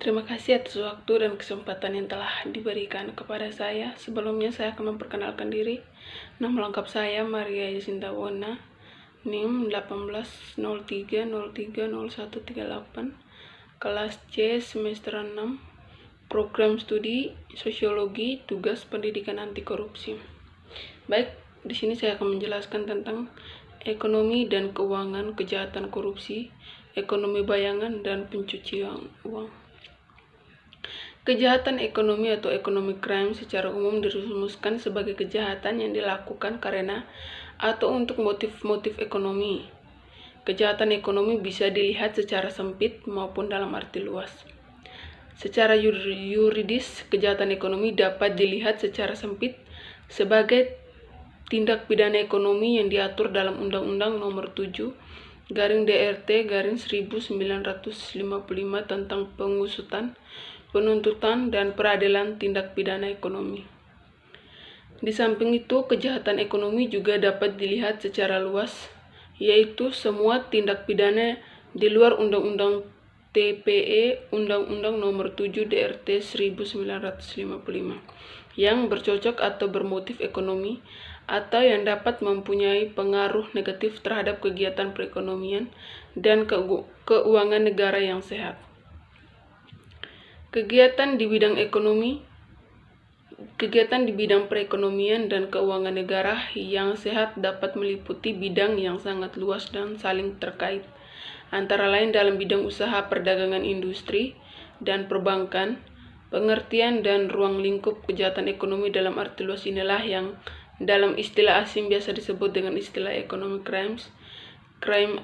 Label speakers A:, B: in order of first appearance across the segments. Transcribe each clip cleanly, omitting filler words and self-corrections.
A: Terima kasih atas waktu dan kesempatan yang telah diberikan kepada saya. Sebelumnya saya akan memperkenalkan diri. Nama lengkap saya Maria Yasinta Wona, NIM 1803030138, kelas C semester 6, program studi Sosiologi, tugas pendidikan anti korupsi. Baik, di sini saya akan menjelaskan tentang ekonomi dan keuangan kejahatan korupsi, ekonomi bayangan, dan pencucian uang. Kejahatan ekonomi atau economic crime secara umum dirumuskan sebagai kejahatan yang dilakukan karena atau untuk motif-motif ekonomi. Kejahatan ekonomi bisa dilihat secara sempit maupun dalam arti luas. Secara yuridis, kejahatan ekonomi dapat dilihat secara sempit sebagai tindak pidana ekonomi yang diatur dalam Undang-Undang Nomor 7/DRT/1955 tentang pengusutan, penuntutan, dan peradilan tindak pidana ekonomi. Di samping itu, kejahatan ekonomi juga dapat dilihat secara luas, yaitu semua tindak pidana di luar Undang-Undang TPE, Undang-Undang Nomor 7/DRT/1955, yang bercocok atau bermotif ekonomi, atau yang dapat mempunyai pengaruh negatif terhadap kegiatan perekonomian dan keuangan negara yang sehat. Kegiatan di bidang perekonomian dan keuangan negara yang sehat dapat meliputi bidang yang sangat luas dan saling terkait, antara lain dalam bidang usaha perdagangan industri dan perbankan. Pengertian dan ruang lingkup kejahatan ekonomi dalam arti luas inilah yang dalam istilah asing biasa disebut dengan istilah economic crimes, crime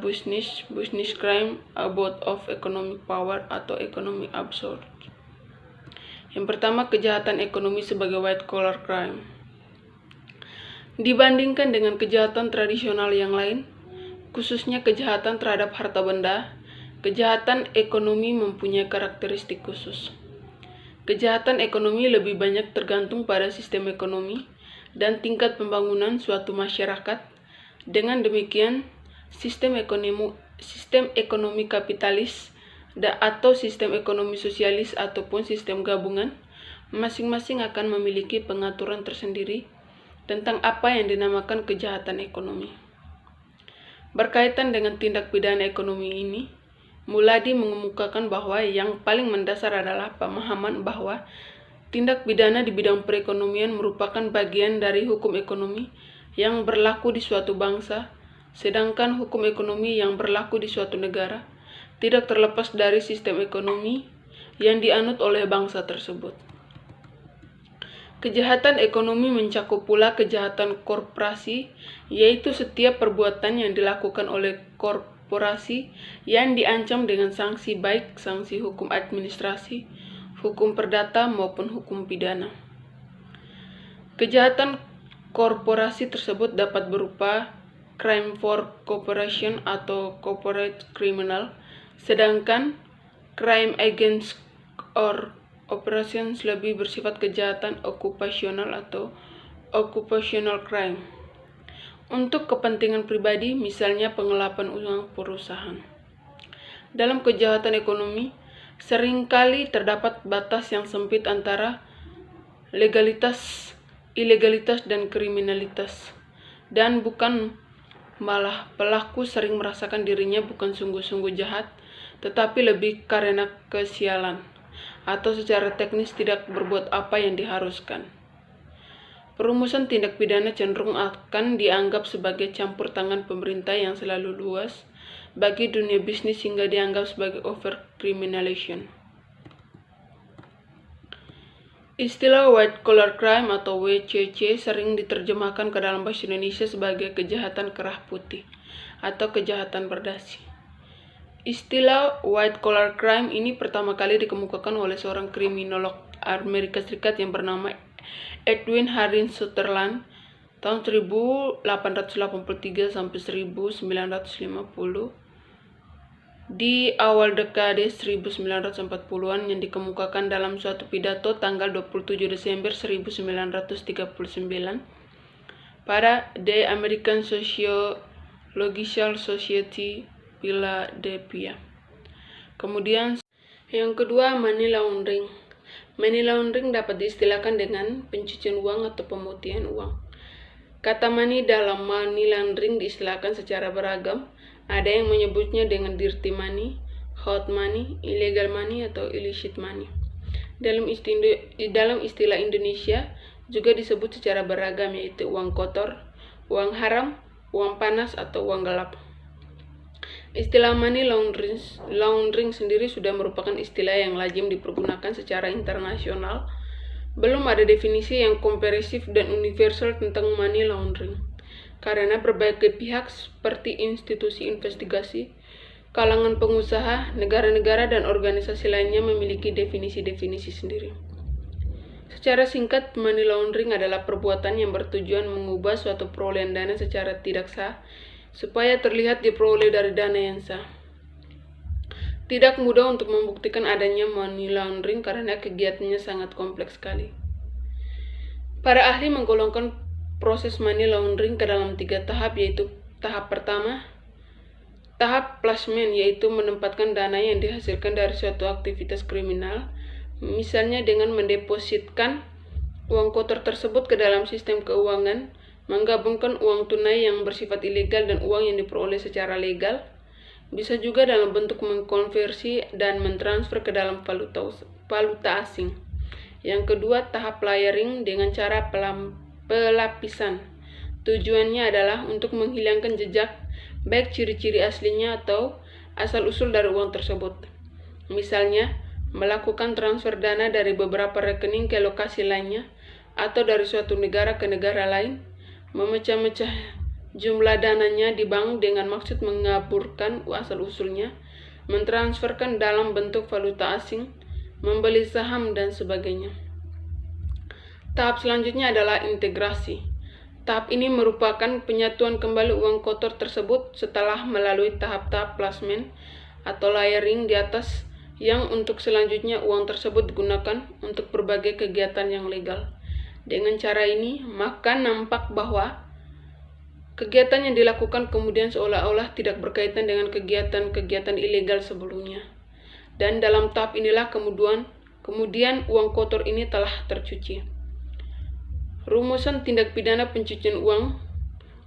A: business crime, abuse of economic power, atau economic abuse. Yang pertama, kejahatan ekonomi sebagai white collar crime. Dibandingkan dengan kejahatan tradisional yang lain, khususnya kejahatan terhadap harta benda, kejahatan ekonomi mempunyai karakteristik khusus. Kejahatan ekonomi lebih banyak tergantung pada sistem ekonomi dan tingkat pembangunan suatu masyarakat. Dengan demikian, sistem ekonomi kapitalis atau sistem ekonomi sosialis ataupun sistem gabungan masing-masing akan memiliki pengaturan tersendiri tentang apa yang dinamakan kejahatan ekonomi. Berkaitan dengan tindak pidana ekonomi ini, Muladi mengemukakan bahwa yang paling mendasar adalah pemahaman bahwa tindak pidana di bidang perekonomian merupakan bagian dari hukum ekonomi yang berlaku di suatu bangsa, sedangkan hukum ekonomi yang berlaku di suatu negara tidak terlepas dari sistem ekonomi yang dianut oleh bangsa tersebut. Kejahatan ekonomi mencakup pula kejahatan korporasi, yaitu setiap perbuatan yang dilakukan oleh korporasi yang diancam dengan sanksi, baik sanksi hukum administrasi, hukum perdata, maupun hukum pidana. Kejahatan korporasi tersebut dapat berupa crime for corporation atau corporate criminal, sedangkan crime against operations lebih bersifat kejahatan okupasional atau occupational crime, untuk kepentingan pribadi, misalnya pengelapan uang perusahaan. Dalam kejahatan ekonomi, seringkali terdapat batas yang sempit antara legalitas, ilegalitas, dan kriminalitas, dan malah pelaku sering merasakan dirinya bukan sungguh-sungguh jahat, tetapi lebih karena kesialan, atau secara teknis tidak berbuat apa yang diharuskan. Perumusan tindak pidana cenderung akan dianggap sebagai campur tangan pemerintah yang selalu luas bagi dunia bisnis hingga dianggap sebagai overcriminalization. Istilah white collar crime atau WCC sering diterjemahkan ke dalam bahasa Indonesia sebagai kejahatan kerah putih atau kejahatan berdasi. Istilah white collar crime ini pertama kali dikemukakan oleh seorang kriminolog Amerika Serikat yang bernama Edwin Harin Sutherland tahun 1883 sampai 1950 di awal dekade 1940-an, yang dikemukakan dalam suatu pidato tanggal 27 Desember 1939 pada The American Sociological Society, Philadelphia. Kemudian Yang kedua, money laundering. Money laundering dapat diistilahkan dengan pencucian uang atau pemutihan uang. Kata money dalam money laundering diistilahkan secara beragam. Ada yang menyebutnya dengan dirty money, hot money, illegal money, atau illicit money. Dalam istilah Indonesia juga disebut secara beragam, yaitu uang kotor, uang haram, uang panas, atau uang gelap. Istilah money laundering sendiri sudah merupakan istilah yang lazim dipergunakan secara internasional. Belum ada definisi yang komprehensif dan universal tentang money laundering, karena berbagai pihak seperti institusi investigasi, kalangan pengusaha, negara-negara, dan organisasi lainnya memiliki definisi-definisi sendiri. Secara singkat, money laundering adalah perbuatan yang bertujuan mengubah suatu perolehan dana secara tidak sah supaya terlihat diperoleh dari dana yang sah. Tidak mudah untuk membuktikan adanya money laundering karena kegiatannya sangat kompleks sekali. Para ahli menggolongkan proses money laundering ke dalam 3 tahap, yaitu tahap pertama, tahap placement, yaitu menempatkan dana yang dihasilkan dari suatu aktivitas kriminal, misalnya dengan mendepositkan uang kotor tersebut ke dalam sistem keuangan, menggabungkan uang tunai yang bersifat ilegal dan uang yang diperoleh secara legal, bisa juga dalam bentuk mengkonversi dan mentransfer ke dalam valuta asing. Yang kedua, tahap layering dengan cara pelapisan. Tujuannya adalah untuk menghilangkan jejak, baik ciri-ciri aslinya atau asal-usul dari uang tersebut. Misalnya, melakukan transfer dana dari beberapa rekening ke lokasi lainnya, atau dari suatu negara ke negara lain, memecah-mecah jumlah dananya di bank dengan maksud mengaburkan asal-usulnya, mentransferkan dalam bentuk valuta asing, membeli saham, dan sebagainya. Tahap selanjutnya adalah integrasi. Tahap ini merupakan penyatuan kembali uang kotor tersebut setelah melalui tahap-tahap placement atau layering di atas, yang untuk selanjutnya uang tersebut digunakan untuk berbagai kegiatan yang legal. Dengan cara ini, maka nampak bahwa kegiatan yang dilakukan kemudian seolah-olah tidak berkaitan dengan kegiatan-kegiatan ilegal sebelumnya. Dan dalam tahap inilah kemudian uang kotor ini telah tercuci. Rumusan tindak pidana pencucian uang,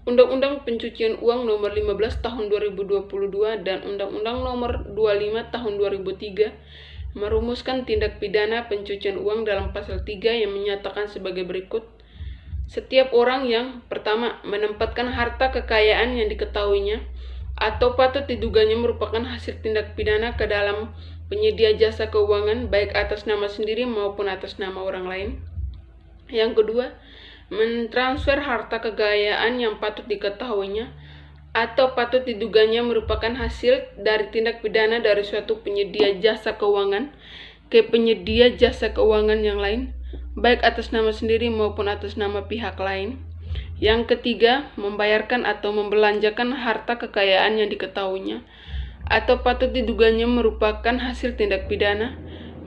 A: Undang-Undang Pencucian Uang Nomor 15 Tahun 2022 dan Undang-Undang Nomor 25 Tahun 2003 merumuskan tindak pidana pencucian uang dalam pasal 3 yang menyatakan sebagai berikut. Setiap orang yang pertama menempatkan harta kekayaan yang diketahuinya atau patut diduganya merupakan hasil tindak pidana ke dalam penyedia jasa keuangan, baik atas nama sendiri maupun atas nama orang lain. Yang kedua, mentransfer harta kekayaan yang patut diketahuinya atau patut diduganya merupakan hasil dari tindak pidana dari suatu penyedia jasa keuangan ke penyedia jasa keuangan yang lain, baik atas nama sendiri maupun atas nama pihak lain. Yang ketiga, membayarkan atau membelanjakan harta kekayaan yang diketahuinya atau patut diduganya merupakan hasil tindak pidana,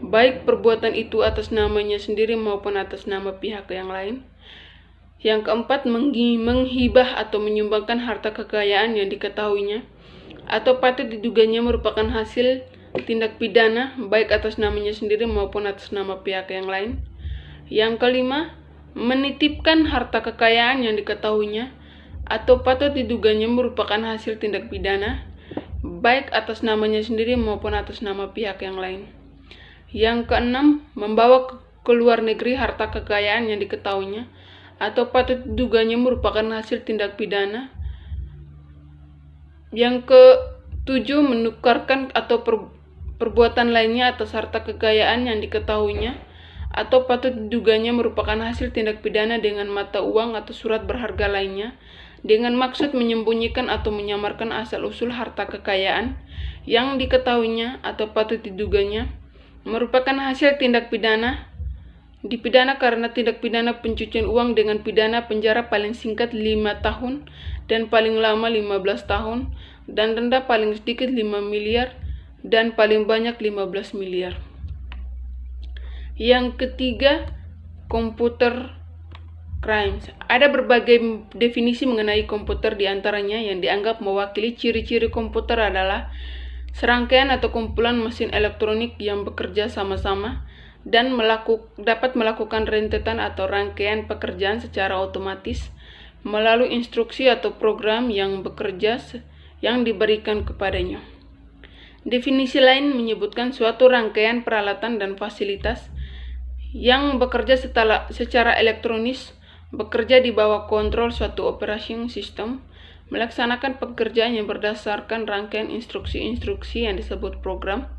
A: baik perbuatan itu atas namanya sendiri maupun atas nama pihak yang lain. Yang keempat, menghibah atau menyumbangkan harta kekayaan yang diketahuinya atau patut diduganya merupakan hasil tindak pidana, baik atas namanya sendiri maupun atas nama pihak yang lain. Yang kelima, menitipkan harta kekayaan yang diketahuinya atau patut diduganya merupakan hasil tindak pidana, baik atas namanya sendiri maupun atas nama pihak yang lain. Yang keenam, membawa ke luar negeri harta kekayaan yang diketahuinya atau patut diduganya merupakan hasil tindak pidana. Yang ketujuh, menukarkan atau perbuatan lainnya atas harta kekayaan yang diketahuinya atau patut diduganya merupakan hasil tindak pidana dengan mata uang atau surat berharga lainnya, dengan maksud menyembunyikan atau menyamarkan asal-usul harta kekayaan yang diketahuinya atau patut diduganya merupakan hasil tindak pidana, dipidana karena tindak pidana pencucian uang dengan pidana penjara paling singkat 5 tahun dan paling lama 15 tahun dan denda paling sedikit 5 miliar dan paling banyak 15 miliar. Yang ketiga, computer crimes. Ada berbagai definisi mengenai komputer, diantaranya yang dianggap mewakili ciri-ciri komputer adalah serangkaian atau kumpulan mesin elektronik yang bekerja sama-sama dan dapat melakukan rentetan atau rangkaian pekerjaan secara otomatis melalui instruksi atau program yang diberikan kepadanya. Definisi lain menyebutkan suatu rangkaian peralatan dan fasilitas yang bekerja secara elektronis, bekerja di bawah kontrol suatu operating system, melaksanakan pekerjaan yang berdasarkan rangkaian instruksi-instruksi yang disebut program,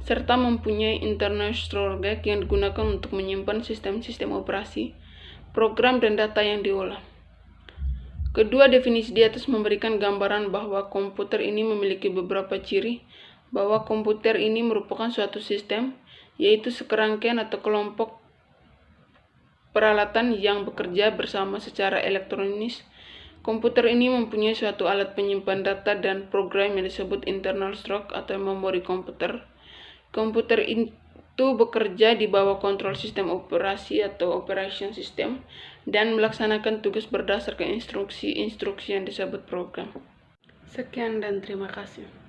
A: serta mempunyai internal storage yang digunakan untuk menyimpan sistem-sistem operasi, program, dan data yang diolah. Kedua definisi di atas memberikan gambaran bahwa komputer ini memiliki beberapa ciri, bahwa komputer ini merupakan suatu sistem, yaitu sekerangkaian atau kelompok peralatan yang bekerja bersama secara elektronis. Komputer ini mempunyai suatu alat penyimpan data dan program yang disebut internal storage atau memori komputer. Komputer itu bekerja di bawah kontrol sistem operasi atau operation system dan melaksanakan tugas berdasarkan instruksi-instruksi yang disebut program. Sekian dan terima kasih.